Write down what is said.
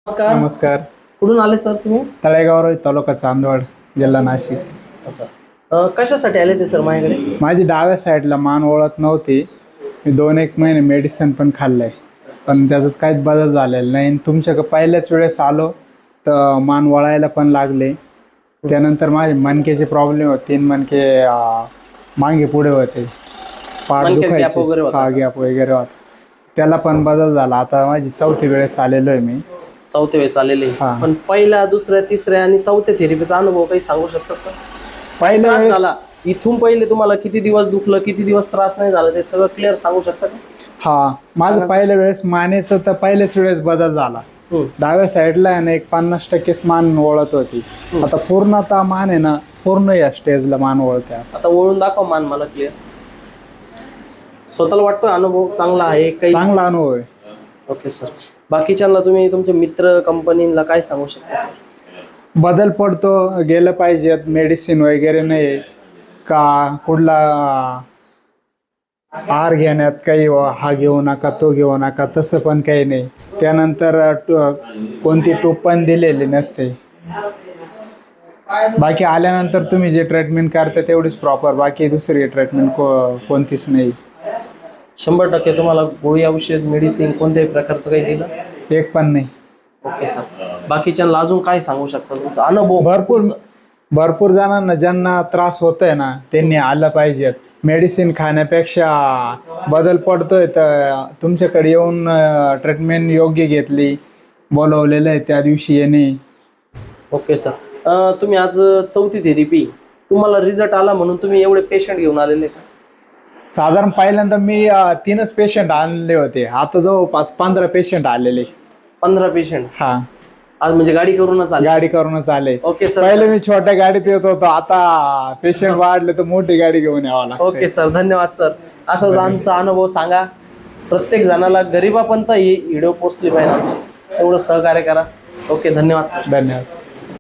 नमस्कार. नमस्कार. कुठून आले सर तुम्ही? तळेगाव तालुका चांदवड, जिल्हा नाशिक. अच्छा. कशासाठी आले ते सर माझ्याकडे? माझी डाव्या साईडला मान वळत नव्हती. मी 2-1 महिने मेडिसिन पण खाल्लंय, पण त्याचा काहीच बदल झालेला नाही. तुमच्याकडे पहिल्याच वेळेस आलो तर मान वळायला पण लागले. त्यानंतर माझे मणक्याचे प्रॉब्लेम होते. 3 मणके मागे पुढे होते, पाठ मणक्यात गॅप दुखायचे, वगैरे होता? गॅप वगैरे होता. त्याला पण बदल झाला. आता माझी 4थी वेळेस आलेलो आहे मी. चौथ्या वेळेस आलेले. हा. पण पहिल्या, दुसऱ्या, तिसऱ्या आणि चौथ्या थेरपीचा अनुभव काही सांगू शकता सर? पहिल्या त्रास वेळेस झाला इथून पहिले तुम्हाला किती दिवस दुखलं, किती दिवस त्रास नाही झाला, ते सगळं क्लिअर सांगू शकता का? हा, माझं पहिल्या वेळेस मानेचं तर पहिल्याच वेळेस बदल झाला. डाव्या साईडला आहे ना, एक 50% मान वळत होती. आता पूर्णतः मान आहे ना, पूर्ण या स्टेजला मान वळते. आता वळून दाखवा मान मला क्लिअर. स्वतःला वाटतोय अनुभव चांगला आहे? काही चांगला अनुभव आहे. Okay sir. बाकीच्यांना तुम्ही तुमचे मित्र, कंपनीला काय सांगू शकता सर? बदल पडतो, गेलं पाहिजे. मेडिसिन वगैरे नाही का, कुठला आहार घेण्यात काही हा घेऊ नका, तो घेऊ नका, तसं पण काही नाही. त्यानंतर कोणती टूप पण दिलेली नसते. बाकी आल्यानंतर तुम्ही जे ट्रीटमेंट करता तेवढीच प्रॉपर, बाकी दुसरी ट्रीटमेंट कोणतीच नाही. 100% तुम्हाला गोळी, औषध, मेडिसिन कोणत्याही प्रकारचं काही दिलं? एक पण नाही. Okay sir. बाकीच्यांना अजून काय सांगू शकता तुमचा अनुभव? भरपूर जणांना ज्यांना त्रास होतोय ना, त्यांनी आलं पाहिजे. मेडिसिन खाण्यापेक्षा बदल पडतोय तर तुमच्याकडे येऊन ट्रीटमेंट योग्य घेतली, बोलवलेलं आहे त्या दिवशी येणे. Okay sir. तुम्ही आज 4थी थेरपी, तुम्हाला रिझल्ट आला म्हणून तुम्ही एवढे पेशंट घेऊन आलेले का? साधारण पहिल्यांदा मी 3च पेशंट आणले होते. आता जवळपास 15 पेशंट आलेले. 15 पेशंट? हा, आज म्हणजे गाडी करूनच आले? गाडी करूनच आले. Okay sir. पहिले मी छोट्या गाडीत येत होतो, आता पेशंट वाढले तर मोठी गाडी घेऊन यावं लागतं. ओके सर, धन्यवाद सर. असाच आमचा अनुभव सांगा. प्रत्येक जणाला गरीबापर्यंत ही व्हिडिओ पोचली पाहिजे आमची, एवढं सहकार्य करा. ओके, धन्यवाद सर. धन्यवाद.